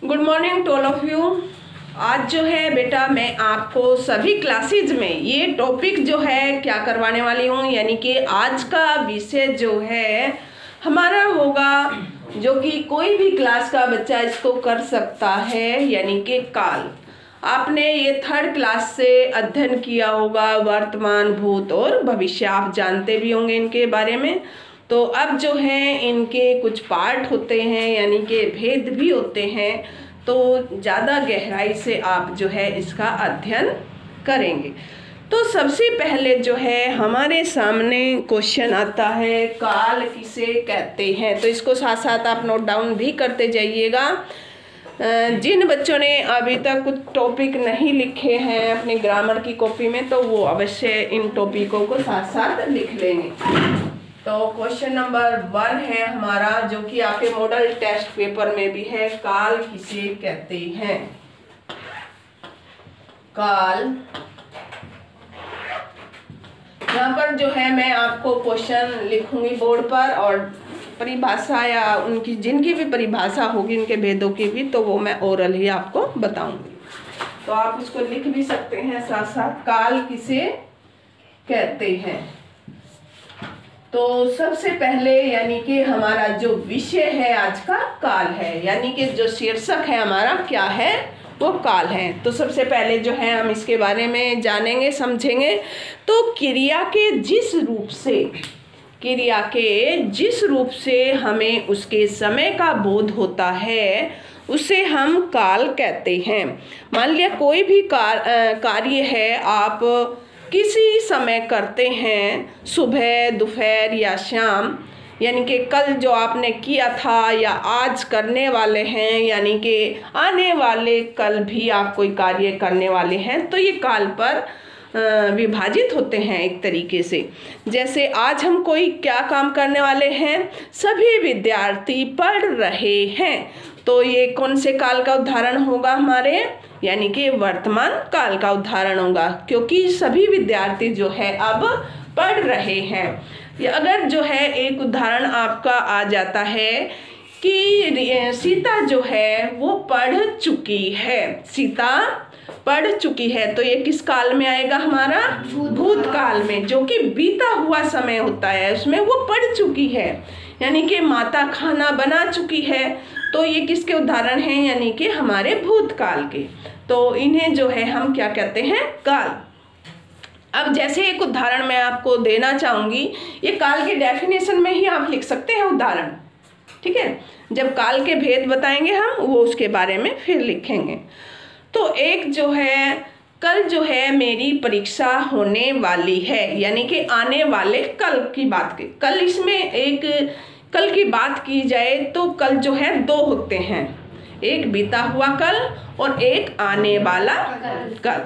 Good morning to all of you. आज जो है बेटा मैं आपको सभी क्लासेज में ये टॉपिक जो है क्या करवाने वाली हूँ, यानी कि आज का विषय जो है हमारा होगा, जो कि कोई भी क्लास का बच्चा इसको कर सकता है, यानी कि काल। आपने ये थर्ड क्लास से अध्ययन किया होगा, वर्तमान, भूत और भविष्य आप जानते भी होंगे इनके बारे में। तो अब जो है इनके कुछ पार्ट होते हैं, यानी कि भेद भी होते हैं, तो ज़्यादा गहराई से आप जो है इसका अध्ययन करेंगे। तो सबसे पहले जो है हमारे सामने क्वेश्चन आता है, काल किसे कहते हैं। तो इसको साथ साथ आप नोट डाउन भी करते जाइएगा। जिन बच्चों ने अभी तक कुछ टॉपिक नहीं लिखे हैं अपनी ग्रामर की कॉपी में, तो वो अवश्य इन टॉपिकों को साथ साथ लिख लेंगे। तो क्वेश्चन नंबर 1 है हमारा, जो कि आपके मॉडल टेस्ट पेपर में भी है, काल किसे कहते हैं। काल, यहाँ पर जो है मैं आपको क्वेश्चन लिखूंगी बोर्ड पर, और परिभाषा या उनकी जिनकी भी परिभाषा होगी उनके भेदों की भी, तो वो मैं ओरल ही आपको बताऊंगी। तो आप उसको लिख भी सकते हैं साथ साथ, काल किसे कहते हैं। तो सबसे पहले यानी कि हमारा जो विषय है आज का काल है, यानी कि जो शीर्षक है हमारा क्या है, वो काल है। तो सबसे पहले जो है हम इसके बारे में जानेंगे, समझेंगे। तो क्रिया के जिस रूप से हमें उसके समय का बोध होता है, उसे हम काल कहते हैं। मान लिया कोई भी कार्य है, आप किसी समय करते हैं, सुबह, दोपहर या शाम, यानी कि कल जो आपने किया था या आज करने वाले हैं, यानी कि आने वाले कल भी आप कोई कार्य करने वाले हैं, तो ये काल पर विभाजित होते हैं एक तरीके से। जैसे आज हम कोई क्या काम करने वाले हैं, सभी विद्यार्थी पढ़ रहे हैं, तो ये कौन से काल का उदाहरण होगा हमारे, यानी कि वर्तमान काल का उदाहरण होगा, क्योंकि सभी विद्यार्थी जो है अब पढ़ रहे हैं। अगर जो है एक उदाहरण आपका आ जाता है कि सीता जो है वो पढ़ चुकी है, सीता पढ़ चुकी है, तो ये किस काल में आएगा हमारा, भूतकाल में, जो कि बीता हुआ समय होता है, उसमें वो पढ़ चुकी है। यानी कि माता खाना बना चुकी है, तो ये किसके उदाहरण हैं, यानी कि हमारे भूतकाल के। तो इन्हें जो है हम क्या कहते हैं, काल। अब जैसे एक उदाहरण मैं आपको देना चाहूंगी, ये काल के डेफिनेशन में ही आप लिख सकते हैं उदाहरण, ठीक है। जब काल के भेद बताएंगे हम, वो उसके बारे में फिर लिखेंगे। तो एक जो है, कल जो है मेरी परीक्षा होने वाली है, यानी कि आने वाले कल की बात की। कल इसमें एक कल की बात की जाए तो कल जो है दो होते हैं, एक बीता हुआ कल और एक आने वाला कल।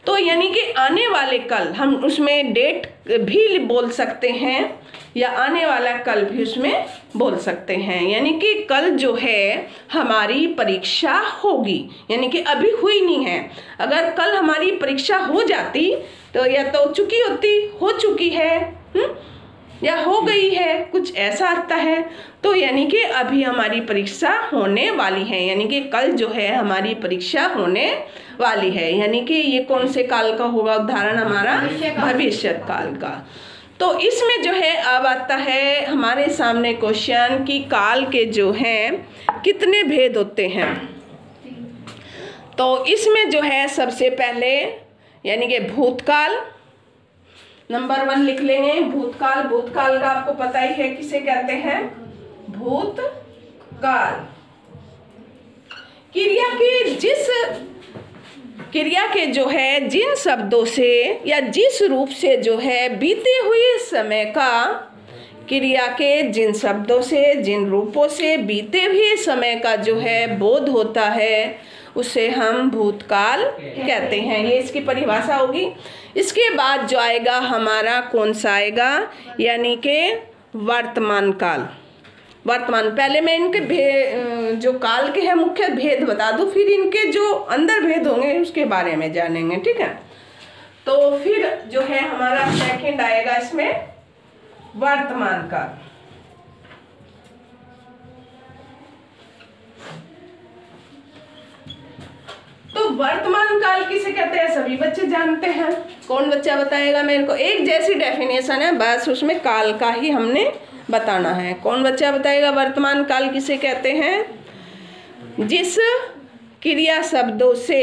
तो यानी कि आने वाले कल हम उसमें डेट भी बोल सकते हैं, या आने वाला कल भी उसमें बोल सकते हैं। यानी कि कल जो है हमारी परीक्षा होगी, यानी कि अभी हुई नहीं है। अगर कल हमारी परीक्षा हो जाती तो या तो चुकी होती, हो चुकी है, या हो गई है, कुछ ऐसा आता है। तो यानी कि अभी हमारी परीक्षा होने वाली है, यानी कि कल जो है हमारी परीक्षा होने वाली है, यानी कि ये कौन से काल का होगा उदाहरण हमारा, भविष्य काल का। तो इसमें जो है अब आता है हमारे सामने क्वेश्चन कि काल के जो हैं कितने भेद होते हैं। तो इसमें जो है सबसे पहले यानी कि भूतकाल, नंबर 1 लिख लेंगे। भूतकाल, भूतकाल का आपको पता ही है किसे कहते हैं, भूतकाल। क्रिया के जो है जिन शब्दों से या जिस रूप से जो है बीते हुए समय का, क्रिया के जिन शब्दों से, जिन रूपों से बीते हुए समय का जो है बोध होता है, उसे हम भूतकाल कहते हैं। ये इसकी परिभाषा होगी। इसके बाद जो आएगा हमारा कौन सा आएगा, यानी कि वर्तमान काल। वर्तमान, पहले मैं इनके जो काल के हैं मुख्य भेद बता दूं, फिर इनके जो अंदर भेद होंगे उसके बारे में जानेंगे, ठीक है। तो फिर जो है हमारा सेकंड आएगा इसमें वर्तमान काल। वर्तमान काल किसे कहते हैं सभी बच्चे जानते हैं। कौन बच्चा बताएगा मेरे को? एक जैसी डेफिनेशन है, बस उसमें काल का ही हमने बताना है। कौन बच्चा बताएगा वर्तमान काल किसे कहते हैं? जिस क्रिया शब्दों से,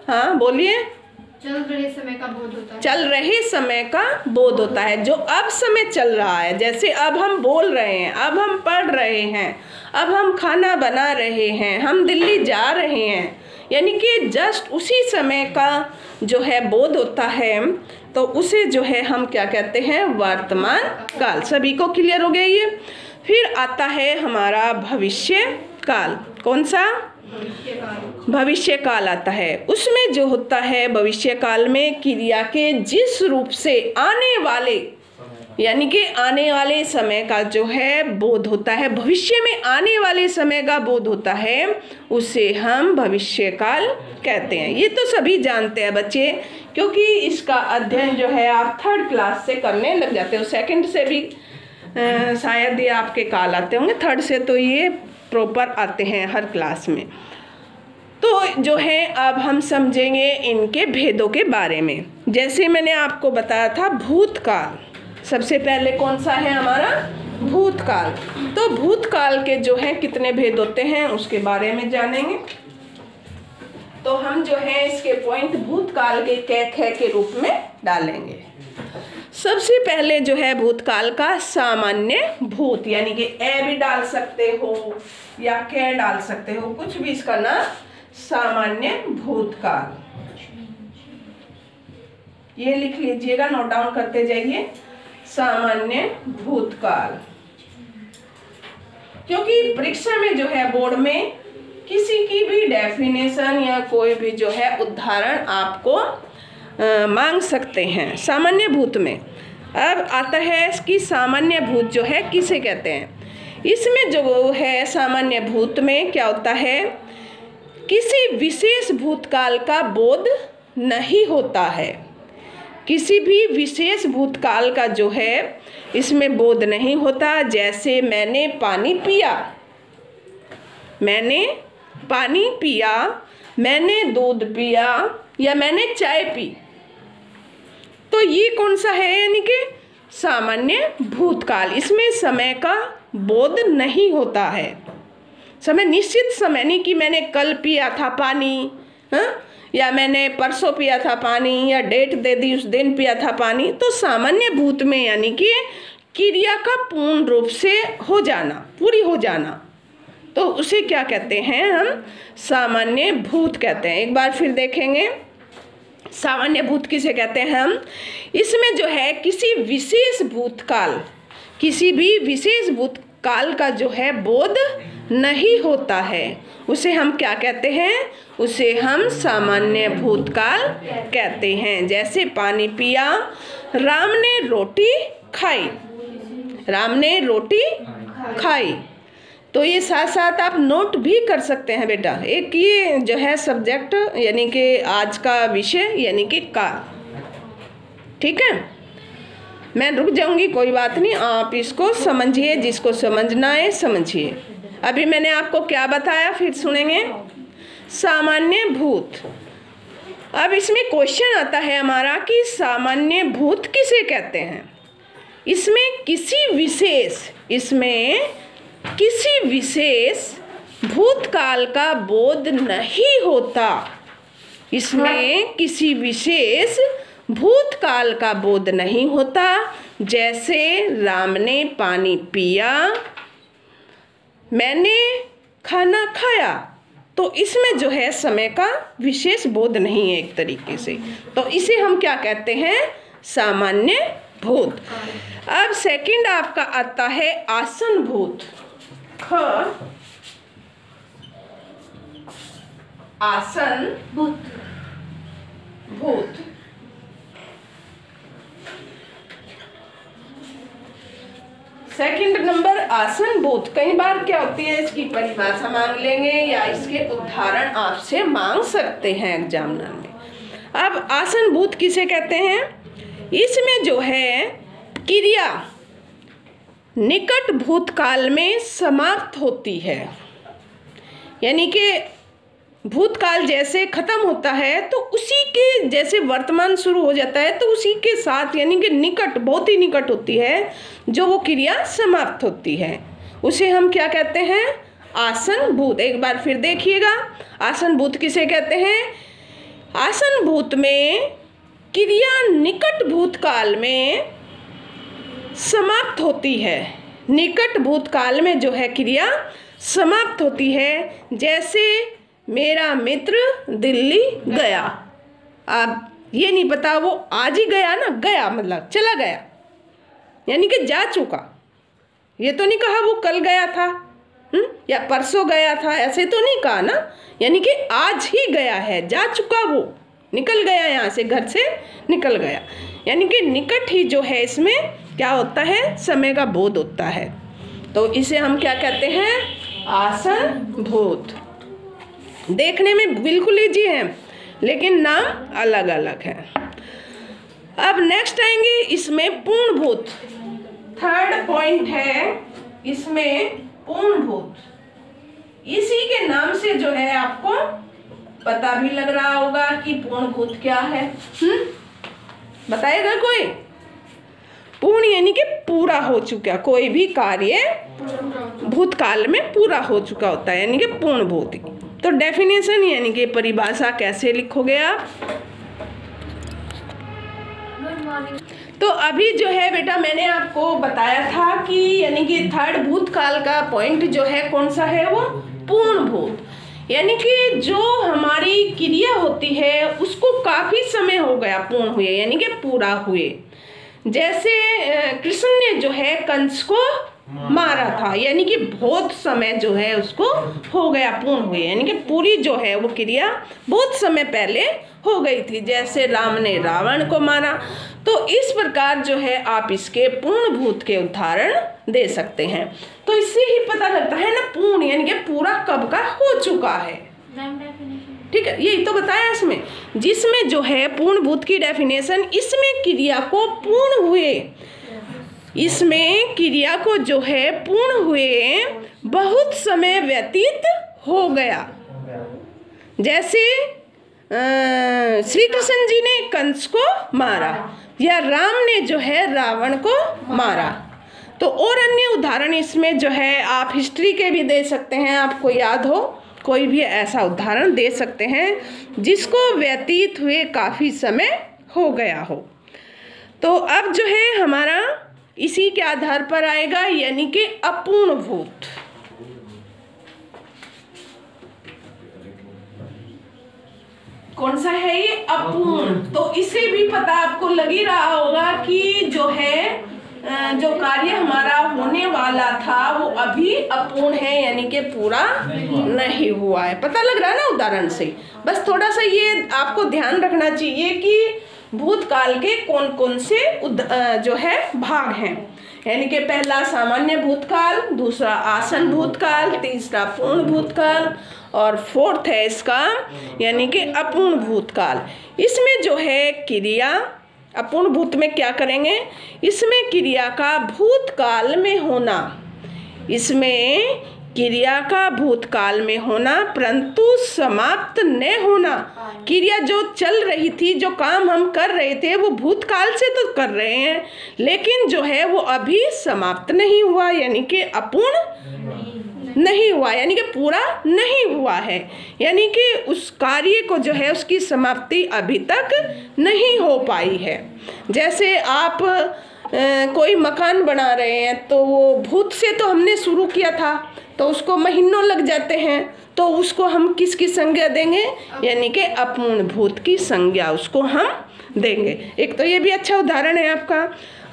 हाँ बोलिए, चल रहे समय का बोध होता है। चल रहे समय का बोध होता है, जो अब समय चल रहा है। जैसे अब हम बोल रहे हैं, अब हम पढ़ रहे हैं, अब हम खाना बना रहे हैं, हम दिल्ली जा रहे हैं, यानी कि जस्ट उसी समय का जो है बोध होता है, तो उसे जो है हम क्या कहते हैं? वर्तमान काल। सभी को क्लियर हो गया ये? फिर आता है हमारा भविष्य काल। कौन सा? भविष्य काल आता है। उसमें जो होता है भविष्य काल में क्रिया के जिस रूप से आने वाले, यानी कि आने वाले समय का जो है बोध होता है, भविष्य में आने वाले समय का बोध होता है, उसे हम भविष्य काल कहते हैं। ये तो सभी जानते हैं बच्चे, क्योंकि इसका अध्ययन जो है आप 3rd क्लास से करने लग जाते हो। 2nd से भी शायद ये आपके काल आते होंगे, 3rd से तो ये प्रॉपर आते हैं हर क्लास में। तो जो है अब हम समझेंगे इनके भेदों के बारे में। जैसे मैंने आपको बताया था भूतकाल, सबसे पहले कौन सा है हमारा? भूतकाल। तो भूतकाल के जो है कितने भेद होते हैं उसके बारे में जानेंगे। तो हम जो है इसके पॉइंट भूतकाल के क के रूप में डालेंगे। सबसे पहले जो है भूतकाल का सामान्य भूत, यानी कि ए भी डाल सकते हो या क डाल सकते हो, कुछ भी इसका नाम सामान्य भूतकाल। ये लिख लीजिएगा, नोट डाउन करते जाइए, सामान्य भूतकाल। क्योंकि परीक्षा में जो है बोर्ड में किसी की भी डेफिनेशन या कोई भी जो है उदाहरण आपको मांग सकते हैं सामान्य भूत में। अब आता है कि सामान्य भूत जो है किसे कहते हैं। इसमें जो है सामान्य भूत में क्या होता है? किसी विशेष भूतकाल का बोध नहीं होता है। किसी भी विशेष भूतकाल का जो है इसमें बोध नहीं होता। जैसे मैंने पानी पिया, मैंने पानी पिया, मैंने दूध पिया या मैंने चाय पी, तो ये कौन सा है? यानी कि सामान्य भूतकाल। इसमें समय का बोध नहीं होता है। समय, निश्चित समय नहीं कि मैंने कल पिया था पानी, हाँ, या मैंने परसों पिया था पानी, या डेट दे दी उस दिन पिया था पानी। तो सामान्य भूत में यानी कि क्रिया का पूर्ण रूप से हो जाना, पूरी हो जाना, तो उसे क्या कहते हैं? हम सामान्य भूत कहते हैं। एक बार फिर देखेंगे सामान्य भूत किसे कहते हैं हम। इसमें जो है किसी विशेष भूतकाल, किसी भी विशेष भूतकाल का जो है बोध नहीं होता है, उसे हम क्या कहते हैं? उसे हम सामान्य भूतकाल कहते हैं। जैसे पानी पिया, राम ने रोटी खाई, राम ने रोटी खाई। तो ये साथ साथ आप नोट भी कर सकते हैं बेटा। एक ये जो है सब्जेक्ट, यानी कि आज का विषय, यानी कि काल। ठीक है, मैं रुक जाऊंगी, कोई बात नहीं, आप इसको समझिए, जिसको समझना है समझिए। अभी मैंने आपको क्या बताया फिर सुनेंगे। सामान्य भूत। अब इसमें क्वेश्चन आता है हमारा कि सामान्य भूत किसे कहते हैं। इसमें किसी विशेष भूतकाल का बोध नहीं होता। इसमें किसी विशेष भूतकाल का बोध नहीं होता। जैसे राम ने पानी पिया, मैंने खाना खाया, तो इसमें जो है समय का विशेष बोध नहीं है एक तरीके से। तो इसे हम क्या कहते हैं? सामान्य भूत। अब सेकंड आपका आता है आसन भूत। आसन भूत। सेकंड नंबर आसन भूत। कई बार क्या होती है, इसकी परिभाषा मांग लेंगे या इसके उदाहरण आपसे मांग सकते हैं एग्जामिनर में। अब आसन भूत किसे कहते हैं? इसमें जो है क्रिया निकट भूतकाल में समाप्त होती है, यानी कि भूतकाल जैसे खत्म होता है तो उसी के जैसे वर्तमान शुरू हो जाता है, तो उसी के साथ यानी कि निकट, बहुत ही निकट होती है जो वो क्रिया समाप्त होती है, उसे हम क्या कहते हैं? आसनभूत। एक बार फिर देखिएगा, आसनभूत किसे कहते हैं? आसनभूत में क्रिया निकट भूतकाल में समाप्त होती है। निकट भूतकाल में जो है क्रिया समाप्त होती है। जैसे मेरा मित्र दिल्ली गया। अब ये नहीं पता वो आज ही गया ना, गया मतलब चला गया, यानी कि जा चुका। ये तो नहीं कहा वो कल गया था या परसों गया था, ऐसे तो नहीं कहा ना, यानी कि आज ही गया है, जा चुका, वो निकल गया, यहाँ से घर से निकल गया। यानी कि निकट ही जो है इसमें क्या होता है? समय का बोध होता है। तो इसे हम क्या कहते हैं? आसनभूत। देखने में बिल्कुल इजी है लेकिन नाम अलग अलग है। अब नेक्स्ट आएंगे इसमें पूर्णभूत। थर्ड पॉइंट है इसमें पूर्णभूत। इसी के नाम से जो है आपको पता भी लग रहा होगा कि पूर्णभूत क्या है। बताएगा कोई? पूर्ण यानी कि पूरा हो चुका, कोई भी कार्य भूतकाल में पूरा हो चुका होता है, यानी कि पूर्णभूत। तो डेफिनेशन यानी कि परिभाषा कैसे लिखोगे आप? तो अभी जो है बेटा मैंने आपको बताया था कि यानी कि थर्ड भूतकाल का पॉइंट जो है कौन सा है? वो पूर्णभूत, यानी कि जो हमारी क्रिया होती है उसको काफी समय हो गया पूर्ण हुए, यानी कि पूरा हुए। जैसे कृष्ण ने जो है कंस को मारा था, यानी कि बहुत समय जो है उसको हो गया, पूर्ण हुए, यानी कि पूरी जो है वो क्रिया बहुत समय पहले हो गई थी। जैसे राम ने रावण को मारा। तो इस प्रकार जो है आप इसके पूर्णभूत के उदाहरण दे सकते हैं। तो इससे ही पता लगता है ना पूर्ण यानी कि पूरा कब का हो चुका है। ठीक है, यही तो बताया इसमें, जिसमें जो है पूर्णभूत की डेफिनेशन, इसमें क्रिया को पूर्ण हुए, इसमें क्रिया को जो है पूर्ण हुए बहुत समय व्यतीत हो गया। जैसे श्री कृष्ण जी ने कंस को मारा या राम ने जो है रावण को मारा। तो और अन्य उदाहरण इसमें जो है आप हिस्ट्री के भी दे सकते हैं, आपको याद हो कोई भी ऐसा उदाहरण दे सकते हैं जिसको व्यतीत हुए काफ़ी समय हो गया हो। तो अब जो है हमारा इसी के आधार पर आएगा, यानी कि अपूर्णभूत। कौन सा है ये? अपूर्ण। तो इसे भी पता आपको लग ही रहा होगा कि जो है जो कार्य हमारा होने वाला था वो अभी अपूर्ण है, यानी कि पूरा नहीं हुआ है। पता लग रहा है ना उदाहरण से? बस थोड़ा सा ये आपको ध्यान रखना चाहिए कि भूतकाल के कौन कौन से जो है भाग हैं, यानी कि पहला सामान्य भूतकाल, दूसरा आसन भूतकाल, तीसरा पूर्ण भूतकाल और फोर्थ है इसका यानी कि अपूर्ण भूतकाल। इसमें जो है क्रिया, अपूर्ण भूत में क्या करेंगे? इसमें क्रिया का भूतकाल में होना, इसमें क्रिया का भूतकाल में होना परंतु समाप्त न होना। क्रिया जो चल रही थी, जो काम हम कर रहे थे वो भूतकाल से तो कर रहे हैं लेकिन जो है वो अभी समाप्त नहीं हुआ, यानी कि अपूर्ण नहीं हुआ, यानी कि पूरा नहीं हुआ है, यानी कि उस कार्य को जो है उसकी समाप्ति अभी तक नहीं हो पाई है। जैसे आप कोई मकान बना रहे हैं तो वो भूत से तो हमने शुरू किया था तो उसको महीनों लग जाते हैं, तो उसको हम किसकी संज्ञा देंगे? यानी कि अपूर्ण भूत की संज्ञा उसको हम देंगे। एक तो ये भी अच्छा उदाहरण है आपका,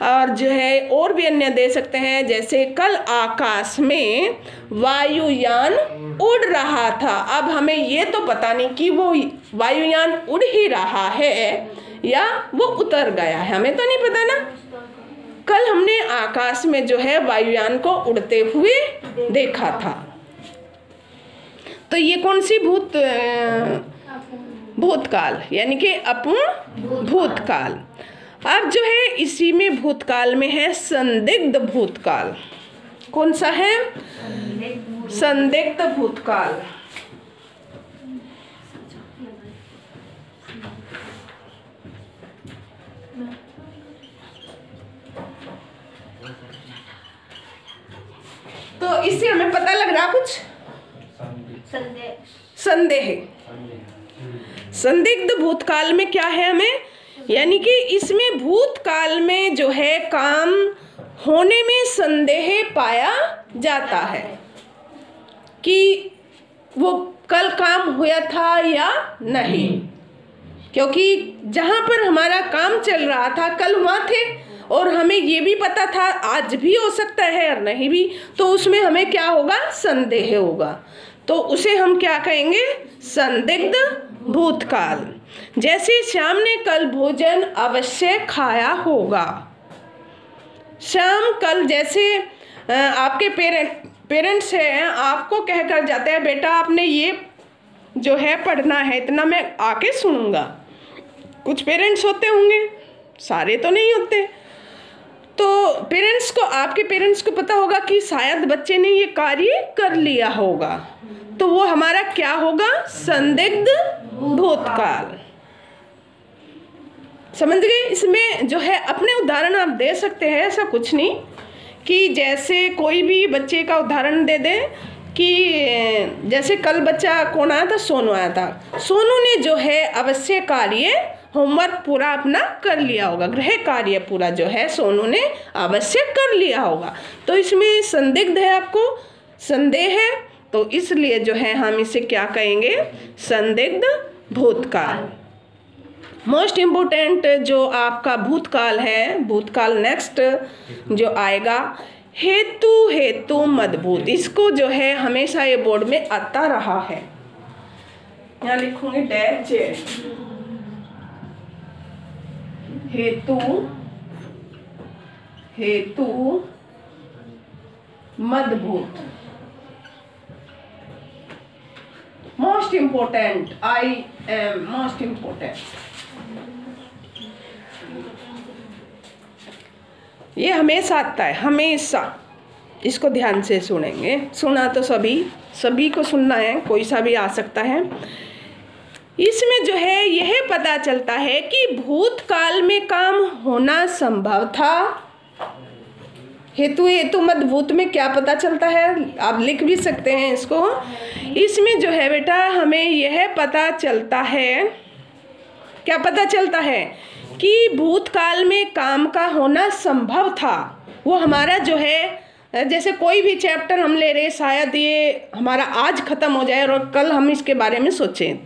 और जो है और भी अन्य दे सकते हैं। जैसे कल आकाश में वायुयान उड़ रहा था, अब हमें ये तो पता नहीं कि वो वायुयान उड़ ही रहा है या वो उतर गया है, हमें तो नहीं पता ना। कल हमने आकाश में जो है वायुयान को उड़ते हुए देखा था। तो ये कौन सी भूतकाल यानी कि अपूर्ण भूतकाल। अब जो है इसी में भूतकाल में है संदिग्ध भूतकाल। कौन सा है? संदिग्ध भूतकाल। इससे हमें पता लग रहा कुछ? संदेह। संदेह। संदिग्ध भूतकाल में क्या है हमें, यानी कि इसमें भूतकाल में जो है काम होने में संदेह पाया जाता है कि वो कल काम हुआ था या नहीं, क्योंकि जहाँ पर हमारा काम चल रहा था कल वहाँ थे और हमें ये भी पता था आज भी हो सकता है और नहीं भी, तो उसमें हमें क्या होगा? संदेह होगा। तो उसे हम क्या कहेंगे? संदिग्ध भूतकाल। जैसे श्याम ने कल भोजन अवश्य खाया होगा। श्याम कल, जैसे आपके पेरेंट्स हैं, आपको कहकर जाते हैं बेटा आपने ये जो है पढ़ना है, इतना मैं आके सुनूंगा। कुछ पेरेंट्स होते होंगे, सारे तो नहीं होते। तो पेरेंट्स को, आपके पेरेंट्स को पता होगा कि शायद बच्चे ने ये कार्य कर लिया होगा, तो वो हमारा क्या होगा? संदिग्ध भूतकाल। समझ गए? इसमें जो है अपने उदाहरण आप दे सकते हैं, ऐसा कुछ नहीं कि जैसे कोई भी बच्चे का उदाहरण दे दें कि जैसे कल बच्चा कौन आया था? सोनू आया था। सोनू ने जो है अवश्य कार्य होमवर्क पूरा अपना कर लिया होगा, गृह कार्य पूरा जो है सोनू ने अवश्य कर लिया होगा। तो इसमें संदिग्ध है, आपको संदेह है, तो इसलिए जो है हम इसे क्या कहेंगे? संदिग्ध भूतकाल। मोस्ट इम्पोर्टेंट जो आपका भूतकाल है, भूतकाल नेक्स्ट जो आएगा, हेतु हेतु मदभूत। इसको जो है हमेशा ये बोर्ड में आता रहा है, यहाँ लिखूंगे डैश हेतु हेतु मदभूत। Most important, I am most important. ये हमेशा आता है, हमेशा। इसको ध्यान से सुनेंगे। सुना तो सभी को सुनना है, कोई सा भी आ सकता है। इसमें जो है यह पता चलता है कि भूतकाल में काम होना संभव था। हेतु हेतु मदभूत में क्या पता चलता है? आप लिख भी सकते हैं इसको। इसमें जो है बेटा हमें यह पता चलता है, क्या पता चलता है? कि भूतकाल में काम का होना संभव था। वो हमारा जो है, जैसे कोई भी चैप्टर हम ले रहे, शायद ये हमारा आज ख़त्म हो जाए और कल हम इसके बारे में सोचें,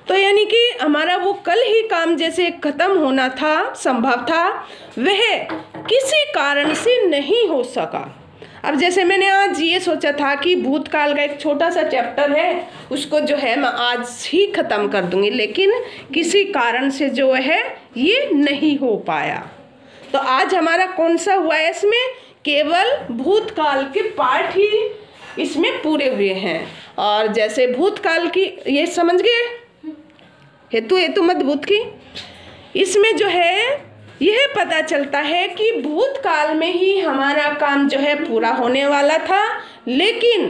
तो यानी कि हमारा वो कल ही काम जैसे ख़त्म होना था, संभव था, वह किसी कारण से नहीं हो सका। अब जैसे मैंने आज ये सोचा था कि भूतकाल का एक छोटा सा चैप्टर है, उसको जो है मैं आज ही ख़त्म कर दूंगी, लेकिन किसी कारण से जो है ये नहीं हो पाया। तो आज हमारा कौन सा हुआ है? इसमें केवल भूतकाल के पार्ट ही इसमें पूरे हुए हैं। और जैसे भूतकाल की, ये समझ गए हेतु हेतु मदभूत की, इसमें जो है यह पता चलता है कि भूतकाल में ही हमारा काम जो है पूरा होने वाला था, लेकिन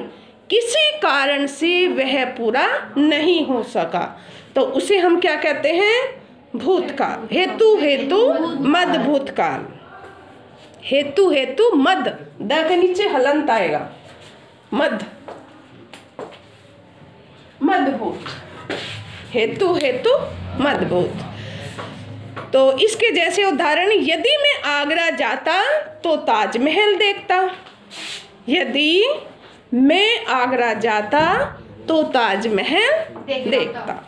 किसी कारण से वह पूरा नहीं हो सका। तो उसे हम क्या कहते हैं? भूतकाल। हेतु हेतु मद भूतकाल। हेतु हेतु मद, द के नीचे हलंत आएगा, मद मदभूत। हेतु हेतु मदभूत। तो इसके जैसे उदाहरण, यदि मैं आगरा जाता तो ताजमहल देखता। यदि मैं आगरा जाता तो ताजमहल देखता।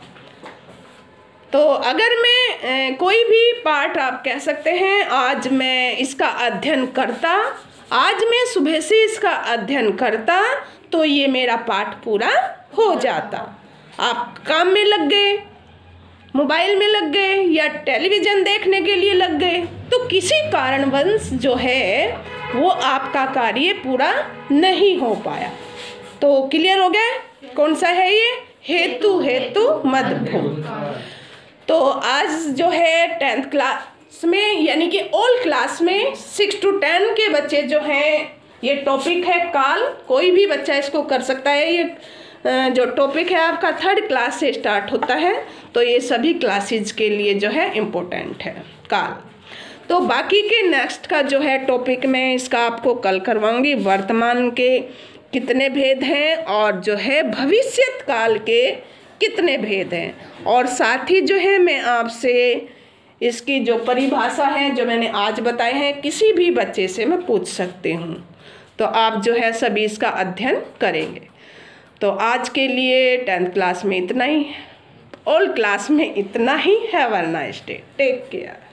तो अगर मैं कोई भी पाठ आप कह सकते हैं, आज मैं इसका अध्ययन करता, आज मैं सुबह से इसका अध्ययन करता, तो ये मेरा पाठ पूरा हो जाता। आप काम में लग गए, मोबाइल में लग गए या टेलीविज़न देखने के लिए लग गए, तो किसी कारणवश जो है वो आपका कार्य पूरा नहीं हो पाया। तो क्लियर हो गया कौन सा है ये? हेतु हेतु मदभूत। तो आज जो है 10th क्लास में, यानी कि ऑल क्लास में 6 to 10 के बच्चे जो हैं, ये टॉपिक है काल। कोई भी बच्चा इसको कर सकता है। ये जो टॉपिक है आपका 3rd क्लास से स्टार्ट होता है, तो ये सभी क्लासेज के लिए जो है इम्पोर्टेंट है काल। तो बाकी के नेक्स्ट का जो है टॉपिक मैं इसका आपको कल करवाऊंगी। वर्तमान के कितने भेद हैं और जो है भविष्यत काल के कितने भेद हैं। और साथ ही जो है मैं आपसे इसकी जो परिभाषा है जो मैंने आज बताए हैं किसी भी बच्चे से मैं पूछ सकती हूँ, तो आप जो है सभी इसका अध्ययन करेंगे। तो आज के लिए 10th क्लास में इतना ही, ऑल क्लास में इतना ही। Have a nice day, take care.